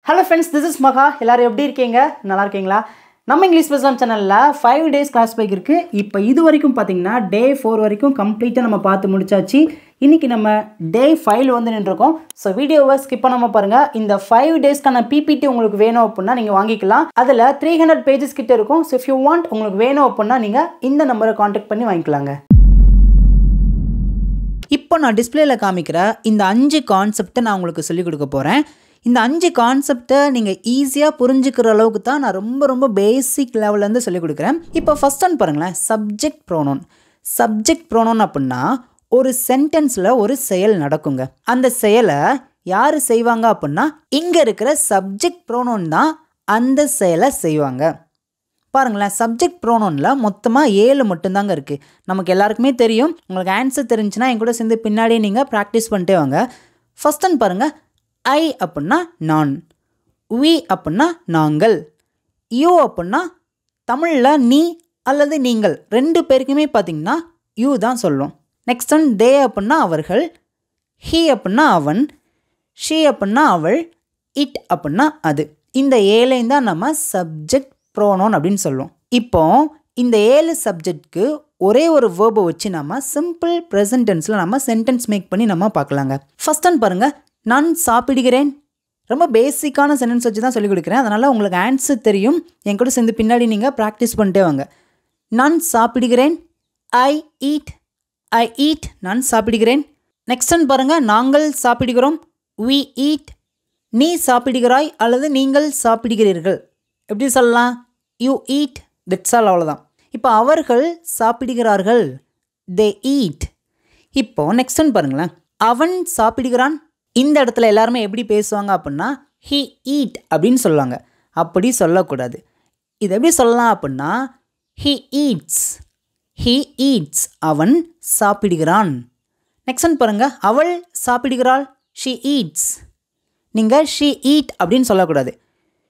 Hello friends, this is Maha. எல்லாரும் எப்படி இருக்கீங்க? நல்லா இருக்கீங்களா? நம்ம இங்கிலீஷ் பேசலாம் சேனல்ல 5 days கிளாஸ் பைக் இருக்கு. இப்போ இது வரைக்கும் பாத்தீங்கன்னா டே 4 வரைக்கும் கம்ப்ளீட்டா நம்ம பார்த்து முடிச்சாச்சு. இன்னைக்கு நம்ம டே 5 வந்து நின்றுக்கோம். சோ வீடியோவை ஸ்கிப் பண்ணாம பாருங்க. இந்த 5 daysக்கான PPT உங்களுக்கு வேணும் அப்படினா நீங்க வாங்கிக்கலாம். அதுல 300 pages கிட்ட இருக்கும். So if you want உங்களுக்கு வேணும் அப்படினா நீங்க இந்த நம்பரை கான்டாக்ட் பண்ணி வாங்கிக்கலாங்க. இப்போ நான் டிஸ்ப்ளேல காமிக்கிற இந்த 5 கான்செப்ட்டை நான் உங்களுக்கு சொல்லி கொடுக்க போறேன். இந்த 5 கான்செப்ட்டை நீங்கள் ஈஸியாக புரிஞ்சுக்கிற அளவுக்கு தான் நான் ரொம்ப பேசிக் லெவல்லேருந்து சொல்லிக் கொடுக்குறேன். இப்போ ஃபர்ஸ்ட் ஒன் பாருங்களேன், சப்ஜெக்ட் ப்ரோனோன். சப்ஜெக்ட் ப்ரோனோன் அப்படின்னா ஒரு சென்டென்ஸில் ஒரு செயல் நடக்குங்க. அந்த செயலை யார் செய்வாங்க அப்படின்னா இங்கே இருக்கிற சப்ஜெக்ட் ப்ரோனோன் தான் அந்த செயலை செய்வாங்க. பாருங்களேன், சப்ஜெக்ட் ப்ரோனோனில் மொத்தமாக 7 மட்டும்தாங்க இருக்குது. நமக்கு எல்லாருக்குமே தெரியும். உங்களுக்கு ஆன்சர் தெரிஞ்சுன்னா என் கூட சேர்ந்து பின்னாடியே நீங்கள் ப்ராக்டிஸ் பண்ணிட்டே வாங்க. ஃபர்ஸ்ட் ஒன் பாருங்கள், ஐ அப்படின்னா நான், வி அப்படின்னா நாங்கள், யூ அப்படின்னா தமிழில் நீ அல்லது நீங்கள் ரெண்டு பேருக்குமே பார்த்தீங்கன்னா யூ தான் சொல்லுவோம். நெக்ஸ்ட் ஒன் தே அப்படின்னா அவர்கள், ஹீ அப்படின்னா அவன், ஷீ அப்படின்னா அவள், இட் அப்படின்னா அது. இந்த 7 தான் நம்ம சப்ஜெக்ட் ப்ரோனோன் அப்படின்னு சொல்லுவோம். இப்போ இந்த 7 சப்ஜெக்ட்க்கு ஒரே ஒரு வேர்பை வச்சு நம்ம சிம்பிள் ப்ரெசன்ட் டென்ஸில் நம்ம சென்டென்ஸ் மேக் பண்ணி நம்ம பார்க்கலாங்க. ஃபர்ஸ்ட் ஒன் பாருங்கள், நான் சாப்பிடுகிறேன். ரொம்ப பேசிக்கான சென்டென்ஸ் வச்சு தான் சொல்லிக் கொடுக்குறேன். அதனால் உங்களுக்கு ஆன்சர் தெரியும். என் கூட சேர்ந்து பின்னாடி நீங்கள் ப்ராக்டிஸ் பண்ணிட்டே வாங்க. நான் சாப்பிடுகிறேன். I eat. நான் சாப்பிடுகிறேன். நெக்ஸ்ட் ஒன் பாருங்கள், நாங்கள் சாப்பிடுகிறோம். We eat. நீ சாப்பிடுகிறாய் அல்லது நீங்கள் சாப்பிடுகிறீர்கள். எப்படி சொல்லலாம்? You eat. தட்ஸ் ஆல், அவ்வளோதான். இப்போ அவர்கள் சாப்பிடுகிறார்கள். They eat. இப்போ நெக்ஸ்ட் ஒன் பாருங்களேன், அவன் சாப்பிடுகிறான். இந்த இடத்துல எல்லாருமே எப்படி பேசுவாங்க அப்படின்னா ஹி ஈட் அப்படின்னு சொல்லுவாங்க. அப்படி சொல்லக்கூடாது. இது எப்படி சொல்லலாம் அப்படின்னா ஹி ஈட்ஸ். அவன் சாப்பிடுகிறான். நெக்ஸ்ட் ஒன் பாருங்கள், அவள் சாப்பிடுகிறாள். She eats. நீங்கள் ஷி ஈட் அப்படின்னு சொல்லக்கூடாது.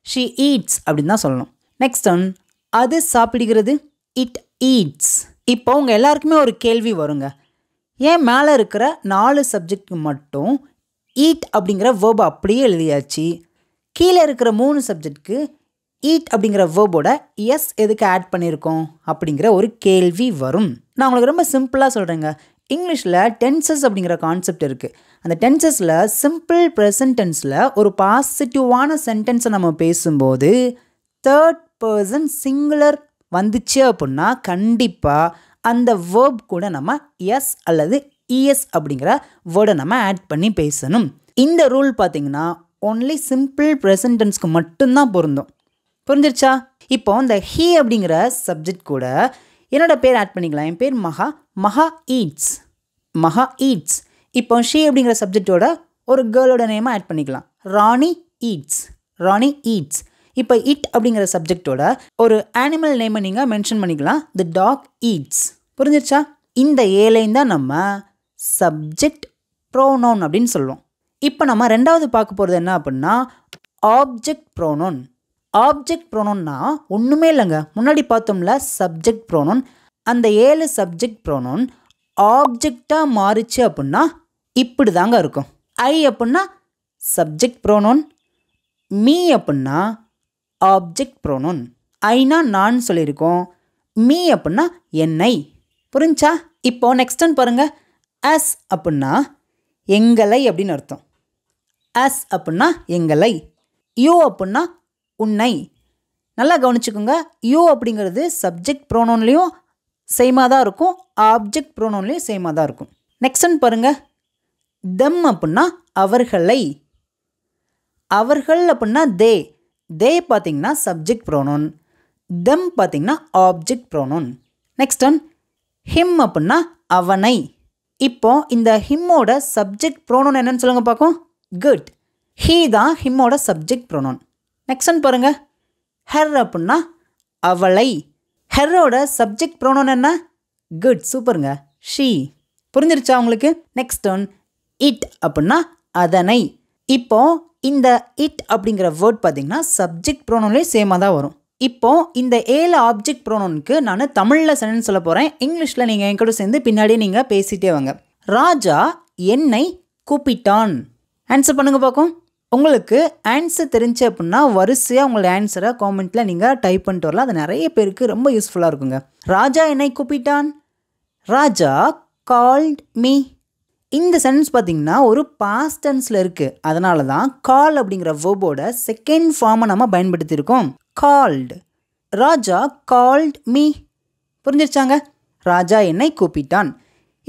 ஷி ஈட்ஸ் அப்படின்னு தான் சொல்லணும். நெக்ஸ்ட் ஒன், அது சாப்பிடுகிறது. It eats. இப்போ உங்கள் எல்லாருக்குமே ஒரு கேள்வி வருங்க, ஏன் மேலே இருக்கிற 4 சப்ஜெக்ட்டுக்கு மட்டும் ஈட் அப்படிங்கிற வேர்பை அப்படியே எழுதியாச்சு, கீழே இருக்கிற 3 சப்ஜெக்ட்டுக்கு ஈட் அப்படிங்கிற வேர்போட எஸ் எதுக்கு ஆட் பண்ணியிருக்கோம் அப்படிங்கிற ஒரு கேள்வி வரும். நான் உங்களுக்கு ரொம்ப சிம்பிளாக சொல்கிறேங்க. இங்கிலீஷில் டென்சஸ் அப்படிங்கிற கான்செப்ட் இருக்குது. அந்த டென்சஸில் சிம்பிள் ப்ரெசன்ட் டென்ஸில் ஒரு பாசிட்டிவான சென்டென்ஸை நம்ம பேசும்போது தேர்ட் பர்சன் சிங்குலர் வந்துச்சு அப்படின்னா கண்டிப்பாக அந்த வேர்ப் கூட நம்ம எஸ் அல்லது இஎஸ் அப்படிங்கிற வேர்டை நம்ம ஆட் பண்ணி பேசணும். இந்த ரூல் பார்த்தீங்கன்னா ஒன்லி சிம்பிள் ப்ரெசன்ட் டென்ஸ்க்கு மட்டும்தான் பொருந்தும். புரிஞ்சிருச்சா? இப்போ இந்த ஹீ அப்படிங்கிற சப்ஜெக்ட் கூட என்னோட பேர் ஆட் பண்ணிக்கலாம். என் பேர் மகா ஈட்ஸ். இப்போ ஷீ அப்படிங்கிற சப்ஜெக்டோட ஒரு கேர்ளோட நேமை ஆட் பண்ணிக்கலாம். ராணி ஈட்ஸ். இப்போ இட் அப்படிங்கிற சப்ஜெக்டோட ஒரு அனிமல் நேமை நீங்கள் மென்ஷன் பண்ணிக்கலாம். தி டாக் ஈட்ஸ். புரிஞ்சிருச்சா? இந்த 7 தான் நம்ம சப்ஜெக்ட் ப்ரோனோன் அப்படின்னு சொல்லுவோம். இப்போ நம்ம ரெண்டாவது பார்க்க போகிறது என்ன அப்படின்னா ஆப்ஜெக்ட் ப்ரோனோன். ஆப்ஜெக்ட் ப்ரோனோன்னா ஒன்றுமே இல்லைங்க, முன்னாடி பார்த்தோம்ல சப்ஜெக்ட் ப்ரோனோன். அந்த 7 சப்ஜெக்ட் ப்ரோனோன் ஆப்ஜெக்டாக மாறிச்சு அப்படின்னா இப்படி தாங்க இருக்கும். ஐ அப்படின்னா சப்ஜெக்ட் ப்ரோனோன், மீ அப்படின்னா ஆப்ஜெக்ட் ப்ரோனோன். ஐனா நான் சொல்லியிருக்கோம், மீ அப்படின்னா என்னை. புரிஞ்சா? இப்போ நெக்ஸ்ட் ஒன் பாருங்கள், அஸ் அப்படின்னா எங்களை அப்படின்னு அர்த்தம். அஸ் அப்படின்னா எங்களை. யூ அப்படின்னா உன்னை. நல்லா கவனிச்சுக்கோங்க, யூ அப்படிங்கிறது சப்ஜெக்ட் ப்ரோனோன்லேயும் சேமாக தான் இருக்கும், ஆப்ஜெக்ட் ப்ரோனோன்லேயும் சேமாக தான் இருக்கும். நெக்ஸ்ட் ஒன் பாருங்கள், தெம் அப்படின்னா அவர்களை. அவர்கள் அப்படின்னா தே பார்த்தீங்கன்னா சப்ஜெக்ட் ப்ரோனோன், தெம் பார்த்தீங்கன்னா object pronoun. Next one, him அப்படின்னா அவனை. இப்போ இந்த ஹிம்மோட சப்ஜெக்ட் ப்ரோனோன் என்னன்னு சொல்லுங்க பார்க்கும். குட். ஹீ தான் ஹிம்மோட சப்ஜெக்ட் ப்ரோனோன். நெக்ஸ்ட் ஒன் பாருங்க, ஹெர் அப்படின்னா அவளை. ஹெரோட சப்ஜெக்ட் ப்ரோனோன் என்ன? குட், சூப்பருங்க, ஷீ. புரிஞ்சிருச்சா உங்களுக்கு? நெக்ஸ்ட் ஒன், இட் அப்படின்னா அதனை. இப்போ இந்த இட் அப்படிங்கிற வேர்ட் பார்த்தீங்கன்னா சப்ஜெக்ட் ப்ரோனோன்லேயே சேமாக தான் வரும். இப்போ இந்த 7 ஆப்ஜெக்ட் ப்ரோனோனுக்கு நான் தமிழில் சென்டென்ஸ் சொல்ல போகிறேன். இங்கிலீஷில் நீங்கள் என் கூட சேர்ந்து பின்னாடியே நீங்கள் பேசிகிட்டே வாங்க. ராஜா என்னை கூப்பிட்டான். ஆன்சர் பண்ணுங்க பார்க்கும். உங்களுக்கு ஆன்சர் தெரிஞ்சு அப்படின்னா வரிசையாக உங்களோட ஆன்சரை காமெண்ட்டில் நீங்கள் டைப் பண்ணிட்டு வரலாம். அது நிறைய பேருக்கு ரொம்ப யூஸ்ஃபுல்லாக இருக்குங்க. ராஜா என்னை கூப்பிட்டான். Raja called me. இந்த சென்டென்ஸ் பார்த்தீங்கன்னா ஒரு பாஸ்ட் டென்ஸில் இருக்குது. அதனால தான் கால் அப்படிங்கிற வேர்போட செகண்ட் ஃபார்மை நம்ம பயன்படுத்தியிருக்கோம். கால்டு. ராஜா கால்ட் மீ. புரிஞ்சிருச்சாங்க? ராஜா என்னை கூப்பிட்டான்.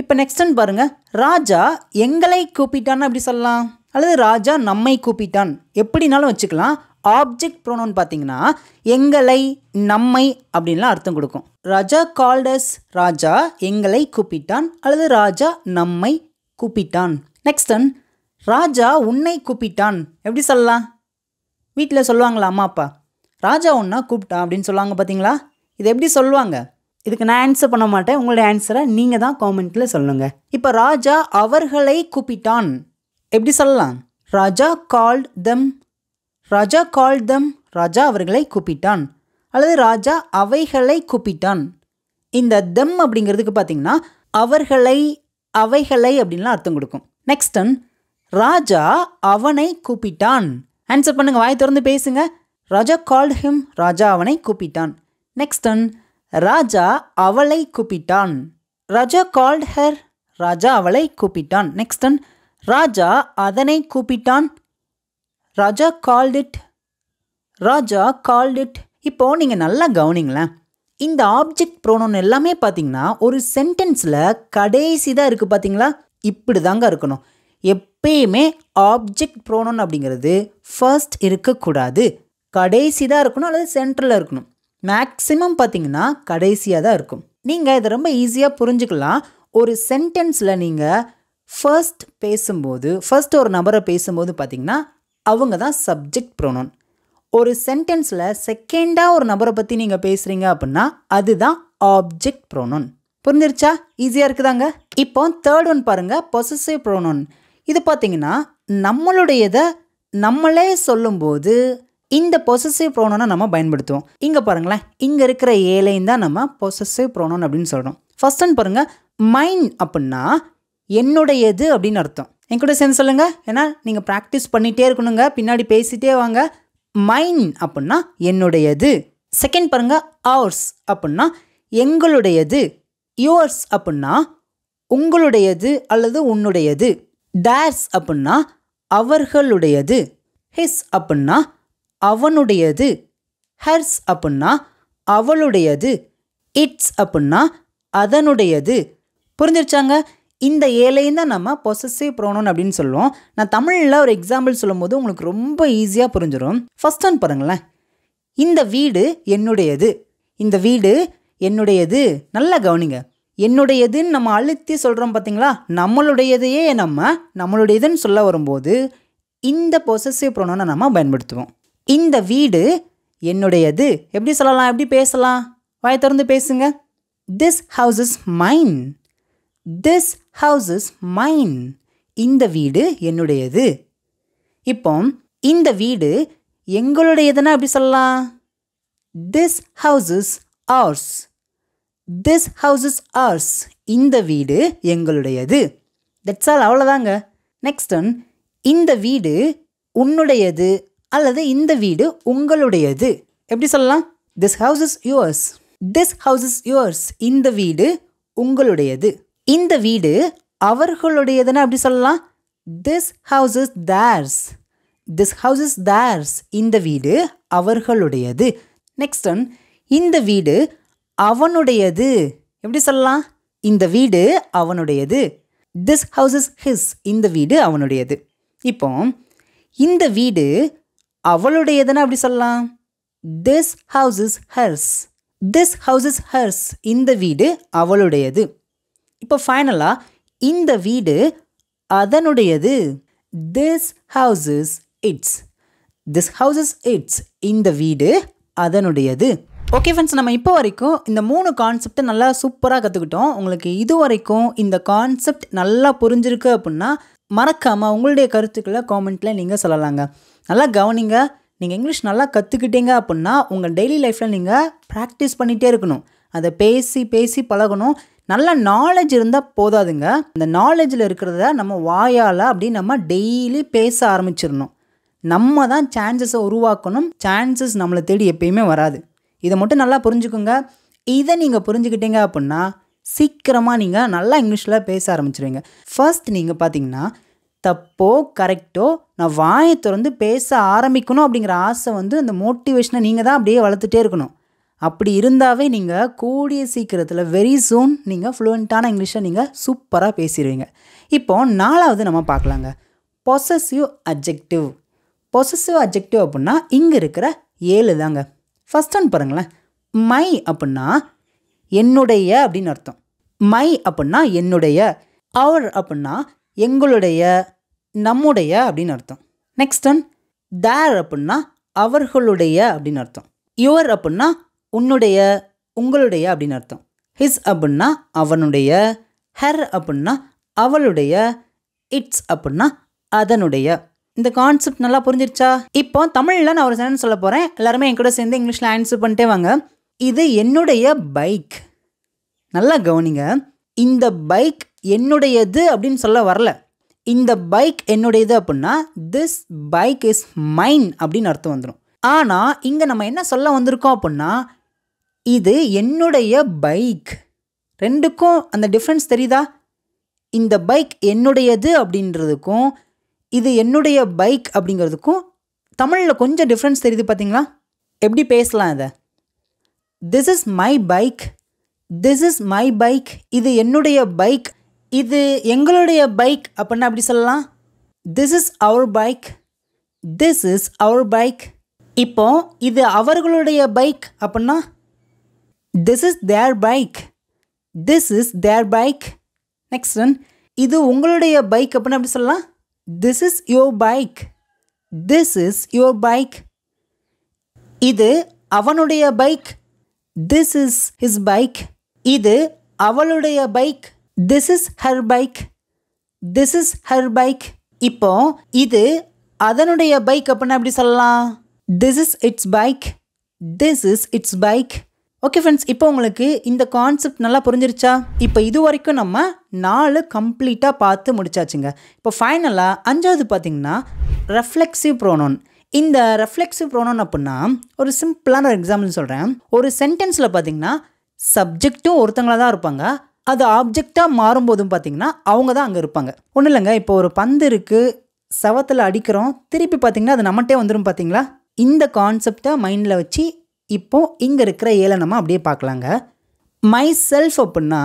இப்போ நெக்ஸ்ட் ஒன் பாருங்கள். ராஜா எங்களை கூப்பிட்டான்னு அப்படி சொல்லலாம், அல்லது ராஜா நம்மை கூப்பிட்டான், எப்படினாலும் வச்சுக்கலாம். ஆப்ஜெக்ட் ப்ரோனவுன் பார்த்தீங்கன்னா எங்களை நம்மை அப்படின்லாம் அர்த்தம் கொடுக்கும். ராஜா கால்டஸ். ராஜா எங்களை கூப்பிட்டான் அல்லது ராஜா நம்மை கூப்பிட்டான். Next one. ராஜா உன்னை கூப்பிட்டான். எப்படி சொல்லலாம்? வீட்டில் சொல்லுவாங்களா அம்மா அப்பா, ராஜா உன்னை கூப்பிட்டான் அப்படின்னு சொல்லுவாங்க பார்த்தீங்களா? இது எப்படி சொல்லுவாங்க? இதுக்கு நான் ஆன்சர் பண்ண மாட்டேன். உங்களுடைய ஆன்சரை நீங்கள் தான் காமெண்ட்டில் சொல்லுங்கள். இப்போ ராஜா அவர்களை கூப்பிட்டான் எப்படி சொல்லலாம்? ராஜா கால்ட் தெம். ராஜா கால்ட் தெம். ராஜா அவர்களை கூப்பிட்டான் அல்லது ராஜா அவைகளை கூப்பிட்டான். இந்த தெம் அப்படிங்கிறதுக்கு பார்த்தீங்கன்னா அவர்களை அவைகளை அப்படின்லாம் அர்த்தம் கொடுக்கும். Next one. ராஜா அவனை கூப்பிட்டான். ஆன்சர் பண்ணுங்கள், வாய் திறந்து பேசுங்க. ராஜா கால்ட் ஹிம். ராஜா அவனை கூப்பிட்டான். Next one. ராஜா அவளை கூப்பிட்டான். Raja called her. ராஜா அவளை கூப்பிட்டான். Next one. ராஜா அதனை கூப்பிட்டான். Raja called it. Raja called it. இப்போது நீங்கள் நல்லா கவனிங்களேன். இந்த ஆப்ஜெக்ட் ப்ரோனவுன் எல்லாமே பார்த்தீங்கன்னா ஒரு சென்டென்ஸில் கடைசி தான் இருக்குது பார்த்தீங்களா? இப்படி தாங்க இருக்கணும். எப்பயுமே ஆப்ஜெக்ட் ப்ரோனவுன் அப்படிங்கிறது ஃபர்ஸ்ட் இருக்கக்கூடாது, கடைசி தான் இருக்கணும் அல்லது சென்டரில் இருக்கணும். மேக்ஸிமம் பார்த்தீங்கன்னா கடைசியாக தான் இருக்கும். நீங்கள் இதை ரொம்ப ஈஸியாக புரிஞ்சுக்கலாம். ஒரு சென்டென்ஸில் நீங்கள் ஃபர்ஸ்ட் பேசும்போது, ஃபர்ஸ்ட் ஒரு நபரை பேசும்போது பார்த்தீங்கன்னா அவங்க தான் சப்ஜெக்ட் ப்ரோனவுன். ஒரு சென்டென்ஸில் செகண்டாக ஒரு நபரை பற்றி நீங்கள் பேசுகிறீங்க அப்படின்னா அதுதான் ஆப்ஜெக்ட் ப்ரோனவுன். புரிஞ்சிருச்சா? ஈஸியாக இருக்குதாங்க. இப்போ தேர்ட் ஒன் பாருங்கள், பொசசிவ் ப்ரோனவுன். இது பார்த்தீங்கன்னா நம்மளுடையதை நம்மளே சொல்லும்போது இந்த பொசசிவ் ப்ரோனவுனை நம்ம பயன்படுத்துவோம். இங்கே பாருங்களேன், இங்கே இருக்கிற ஏலையும் தான் நம்ம பொசசிவ் ப்ரோனவுன் அப்படின்னு சொல்கிறோம். ஃபர்ஸ்ட் ஒன் பாருங்கள், மைன் அப்படின்னா என்னுடையது அப்படின்னு அர்த்தம். என் கூட சேர்ந்து சொல்லுங்கள், ஏன்னா நீங்கள் ப்ராக்டிஸ் பண்ணிகிட்டே இருக்கணுங்க, பின்னாடி பேசிகிட்டே வாங்க. மைன் அப்படின்னா என்னுடையது. செகண்ட் பாருங்கள், அவர்ஸ் அப்படின்னா எங்களுடையது. யுவர்ஸ் அப்படின்னா உங்களுடையது அல்லது உன்னுடையது. தேர்ஸ் அப்படின்னா அவர்களுடையது. ஹிஸ் அப்படின்னா அவனுடையது. ஹர்ஸ் அப்படின்னா அவளுடையது. இட்ஸ் அப்படின்னா அதனுடையது. புரிஞ்சிருச்சாங்க? இந்த ஏலையும் தான் நம்ம பொசசிவ் ப்ரோனவுன் அப்படின்னு சொல்லுவோம். நான் தமிழில் ஒரு எக்ஸாம்பிள் சொல்லும்போது உங்களுக்கு ரொம்ப ஈஸியாக புரிஞ்சிடும். ஃபர்ஸ்ட் ஒன் பாருங்களேன், இந்த வீடு என்னுடையது. இந்த வீடு என்னுடையது. நல்லா கவனிங்க, என்னுடையதுன்னு நம்ம அழுத்தி சொல்கிறோம் பார்த்தீங்களா? நம்மளுடையதையே நம்மளுடையதுன்னு சொல்ல வரும்போது இந்த பொசசிவ் ப்ரோனவுனை நம்ம பயன்படுத்துவோம். இந்த வீடு என்னுடையது எப்படி சொல்லலாம், எப்படி பேசலாம்? வாய் திறந்து பேசுங்க. This house is mine. This house is mine. இந்த வீடு என்னுடையது. இப்போ இந்த வீடு எங்களுடையதுன்னா எப்படி சொல்லலாம்? This house is ours. This house is ours. இந்த வீடு எங்களுடையது. தட்ஸ் ஆல், அவ்வளோதாங்க. நெக்ஸ்ட் ஒன், இந்த வீடு உன்னுடையது அல்லது இந்த வீடு உங்களுடையது எப்படி சொல்லலாம்? This house is yours. This house is yours. இந்த வீடு உங்களுடையது. இந்த வீடு அவர்களுடையதுன்னு அப்படி சொல்லலாம். This house is theirs. This house is there's. இந்த வீடு அவர்களுடையது. நெக்ஸ்ட் ஒன், இந்த வீடு அவனுடையது எப்படி சொல்லலாம்? இந்த வீடு அவனுடையது. This house is his. இந்த வீடு அவனுடையது. இப்போ இந்த வீடு அவளுடையதுன்னு அப்படி சொல்லலாம். This house is hers. This house is hers. இந்த வீடு அவளுடையது. இப்போ ஃபைனலாக இந்த வீடு அதனுடையது. This house is its. This house is its. இந்த வீடு அதனுடையது. ஓகே ஃப்ரெண்ட்ஸ், நம்ம இப்போ வரைக்கும் இந்த 3 கான்செப்டை நல்லா சூப்பராக கற்றுக்கிட்டோம். உங்களுக்கு இது வரைக்கும் இந்த கான்செப்ட் நல்லா புரிஞ்சிருக்கு அப்படின்னா மறக்காமல் உங்களுடைய கருத்துக்களை காமெண்ட்டில் நீங்கள் சொல்லலாங்க. நல்லா கவனிங்க. நீங்கள் இங்கிலீஷ் நல்லா கற்றுக்கிட்டீங்க அப்படின்னா உங்கள் டெய்லி லைஃப்பில் நீங்கள் ப்ராக்டிஸ் பண்ணிகிட்டே இருக்கணும். அதை பேசி பேசி பழகணும். நல்ல நாலேஜ் இருந்தால் போதாதுங்க. அந்த நாலேஜில் இருக்கிறத நம்ம வாயால் அப்படி நம்ம டெய்லி பேச ஆரம்பிச்சிடணும். நம்ம தான் சான்சஸை உருவாக்கணும். சான்சஸ் நம்மளை தேடி எப்பயுமே வராது. இதை மட்டும் நல்லா புரிஞ்சுக்கோங்க. இதை நீங்கள் புரிஞ்சுக்கிட்டீங்க அப்படின்னா சீக்கிரமாக நீங்கள் நல்லா இங்கிலீஷில் பேச ஆரம்பிச்சிருவீங்க. ஃபர்ஸ்ட் நீங்கள் பார்த்தீங்கன்னா தப்போ கரெக்டோ நான் வாயை திறந்து பேச ஆரம்பிக்கணும் அப்படிங்கிற ஆசை அந்த மோட்டிவேஷனை நீங்கள் தான் அப்படியே வளர்த்துட்டே இருக்கணும். அப்படி இருந்தாவே நீங்கள் கூடிய சீக்கிரத்தில் வெரி சூன் நீங்கள் ஃப்ளூயண்ட்டான இங்கிலீஷை நீங்கள் சூப்பராக பேசிடுவீங்க. இப்போது 4வது நம்ம பார்க்கலாங்க. Possessive adjective. பொசசிவ் அட்ஜெக்டிவ் அப்படின்னா இங்கே இருக்கிற 7 தாங்க. ஃபர்ஸ்ட் ஒன் பாருங்களேன். மை அப்படின்னா என்னுடைய அப்படின்னு அர்த்தம். மை அப்படின்னா என்னுடைய. அவர் அப்படின்னா எங்களுடைய, நம்முடைய அப்படின்னு அர்த்தம். நெக்ஸ்ட் ஒன் தேர் அப்படின்னா அவர்களுடைய அப்படின்னு அர்த்தம். யுவர் அப்படின்னா உன்னுடைய, உங்களுடைய அப்படின்னு அர்த்தம். ஹிஸ் அப்படின்னா அவனுடைய, ஹர் அப்படின்னா அவளுடைய, இட்ஸ் அப்படின்னா அதனுடைய. இந்த கான்செப்ட் நல்லா புரிஞ்சிருச்சா? இப்போ தமிழில் நான் ஒரு சென்டென்ஸ் சொல்ல போகிறேன். எல்லாருமே என் கூட சேர்ந்து இங்கிலீஷில் ஆன்சர் பண்ணிட்டே வாங்க. இது என்னுடைய பைக். நல்லா கவனிங்க. இந்த பைக் என்னுடையது அப்படின்னு சொல்ல வரல. இந்த பைக் என்னுடையது அப்படின்னா திஸ் பைக் இஸ் மைன் அப்படின்னு அர்த்தம் வந்துடும். ஆனால் இங்கே நம்ம என்ன சொல்ல வந்திருக்கோம் அப்படின்னா இது என்னுடைய பைக். ரெண்டுக்கும் அந்த டிஃப்ரென்ஸ் தெரியுதா? இந்த பைக் என்னுடையது அப்படின்றதுக்கும் இது என்னுடைய பைக் அப்படிங்கிறதுக்கும் தமிழில் கொஞ்சம் டிஃப்ரென்ஸ் தெரியுது பார்த்தீங்களா? எப்படி பேசலாம் இதை? This is my bike, this is my bike. இது என்னுடைய பைக், இது எங்களுடைய பைக் அப்படின்னா அப்படி சொல்லலாம். This is our bike, this is our bike. இப்போ இது அவர்களுடைய பைக் அப்படின்னா this is their bike, this is their bike. Next one இது உங்களுடைய பைக் அப்படின்னா அப்படி சொல்லலாம். This is your bike, this is your bike. இது அவனுடைய bike, this is his bike. இது அவளுடைய bike, this is her bike, this is her bike. இப்போ இது அதனுடைய பைக் அப்படின்னா எப்படி சொல்லலாம்? This is it's bike, this is it's bike. Okay friends, இப்போ உங்களுக்கு இந்த கான்செப்ட் நல்லா புரிஞ்சிருச்சா? இப்போ இது வரைக்கும் நம்ம 4 கம்ப்ளீட்டாக பார்த்து முடிச்சாச்சுங்க. இப்போ ஃபைனலாக 5வது பார்த்தீங்கன்னா ரெஃப்ளெக்சிவ் ப்ரோனவுன். இந்த ரெஃப்ளெக்சிவ் ப்ரோனவுன் அப்படின்னா ஒரு சிம்பிளான ஒரு எக்ஸாம்பிள் சொல்கிறேன். ஒரு சென்டென்ஸில் பார்த்தீங்கன்னா சப்ஜெக்ட்டும் ஒருத்தங்களாக தான் இருப்பாங்க. அது ஆப்ஜெக்டாக மாறும்போதும் பார்த்தீங்கன்னா அவங்க தான் அங்கே இருப்பாங்க. ஒன்றும் இல்லைங்க, இப்போ ஒரு பந்து இருக்குது, செவத்தில் அடிக்கிறோம், திருப்பி பார்த்தீங்கன்னா அது நம்மகிட்டே வந்துடும் பார்த்தீங்களா? இந்த கான்செப்டை மைண்டில் வச்சு இப்போது இங்கே இருக்கிற 7 நம்ம அப்படியே பார்க்கலாங்க. மை செல்ஃப் அப்படின்னா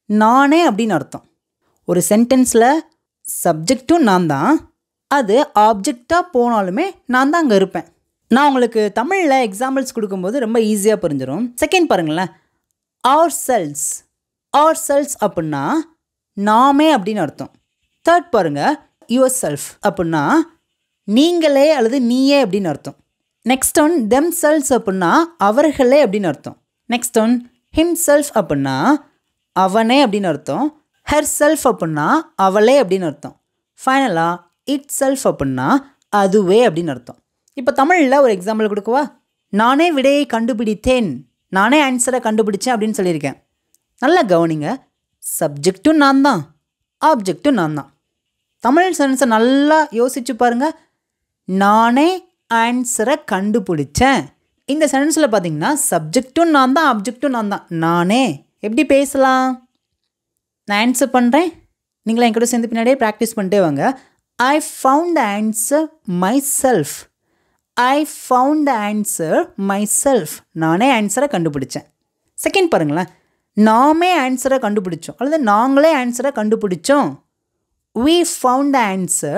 நானே அப்படின்னு அர்த்தம். ஒரு சென்டென்ஸில் சப்ஜெக்டும் நான் தான், அது ஆப்ஜெக்டாக போனாலுமே நான் தான் அங்கே இருப்பேன். நான் உங்களுக்கு தமிழில் எக்ஸாம்பிள்ஸ் கொடுக்கும்போது ரொம்ப ஈஸியாக புரிஞ்சிடும். செகண்ட் பாருங்களேன், அவர் செல்ஸ். அவர் செல்ஸ் அப்படின்னா நாமே அப்படின்னு அர்த்தம். தேர்ட் பாருங்கள், யுவர் செல்ஃப் அப்படின்னா நீங்களே அல்லது நீயே அப்படின்னு அர்த்தம். நெக்ஸ்ட் ஒன் தெம் செல்ஸ் அப்படின்னா அவர்களே அப்படின்னு அர்த்தம். நெக்ஸ்ட் ஒன் ஹிம் செல்ஃப் அப்படின்னா அவனே அப்படின்னு அர்த்தம். ஹர் செல்ஃப் அப்படின்னா அவளே அப்படின்னு அர்த்தம். ஃபைனலாக இட் செல்ஃப் அப்படின்னா அதுவே அப்படின்னு அர்த்தம். இப்போ தமிழில் ஒரு எக்ஸாம்பிள் கொடுக்கவா? நானே விடையை கண்டுபிடித்தேன், நானே ஆன்சரை கண்டுபிடிச்சேன் அப்படின்னு சொல்லியிருக்கேன். நல்லா கவனிங்க, சப்ஜெக்டும் நான் தான், ஆப்ஜெக்டும் நான் தான். தமிழ் சென்டென்ஸை நல்லா யோசிச்சு பாருங்கள். நானே ஆன்சரை கண்டுபிடிச்சேன். இந்த சென்டென்ஸில் பார்த்தீங்கன்னா சப்ஜெக்டும் நான் தான், ஆப்ஜெக்டும் நான் தான். நானே எப்படி பேசலாம்? நான் ஆன்சர் பண்ணுறேன், நீங்களும் என் கூட சேர்ந்து பின்னாடியே ப்ராக்டிஸ் பண்ணிட்டே வாங்க. I found answer my self, I found answer my self. நானே ஆன்சரை கண்டுபிடிச்சேன். செகண்ட் பாருங்களேன், நாமே ஆன்சரை கண்டுபிடிச்சோம் அல்லது நாங்களே ஆன்சரை கண்டுபிடிச்சோம். we found the answer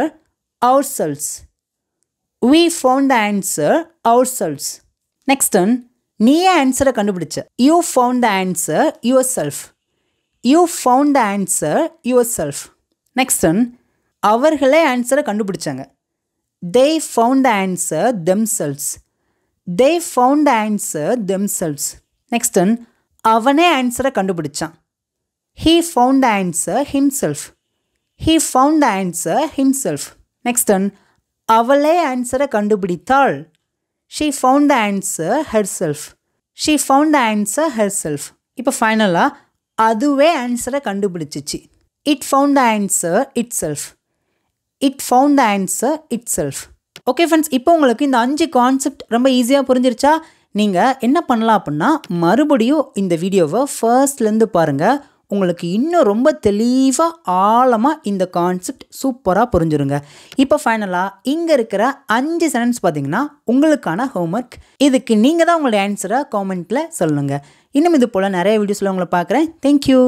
ourselves, we found the answer ourselves. Next one, நீயே ஆன்சரை கண்டுபிடிச்ச. you found the answer yourself, you found the answer yourself. Next one, அவர்களே ஆன்சரை கண்டுபிடிச்சாங்க. they found the answer themselves, they found the answer themselves. Next one, அவனே ஆன்சரை கண்டுபிடிச்சான். he found the answer himself, he found the answer himself. Next one, அவளே ஆன்சரை கண்டுபிடித்தாள். she found the answer herself, she found the answer herself. இப்போ ஃபைனலாக அதுவே ஆன்சரை கண்டுபிடிச்சிச்சு. it found the answer itself, it found the answer itself. Okay friends, இப்போ உங்களுக்கு இந்த 5 concept ரொம்ப ஈஸியாக புரிஞ்சிருச்சா? நீங்கள் என்ன பண்ணலாம் அப்படின்னா, மறுபடியும் இந்த வீடியோவை ஃபர்ஸ்ட்லேருந்து பாருங்கள். உங்களுக்கு இன்னும் ரொம்ப தெளிவாக ஆழமாக இந்த கான்செப்ட் சூப்பராக புரிஞ்சிருங்க. இப்போ ஃபைனலாக இங்கே இருக்கிற 5 சென்டென்ஸ் பார்த்தீங்கன்னா உங்களுக்கான ஹோம்ஒர்க். இதுக்கு நீங்கள் தான் உங்களுடைய ஆன்சரை காமெண்ட்டில் சொல்லுங்கள். இன்னும் இது போல் நிறைய வீடியோஸில் உங்களை பார்க்குறேன். தேங்க்யூ.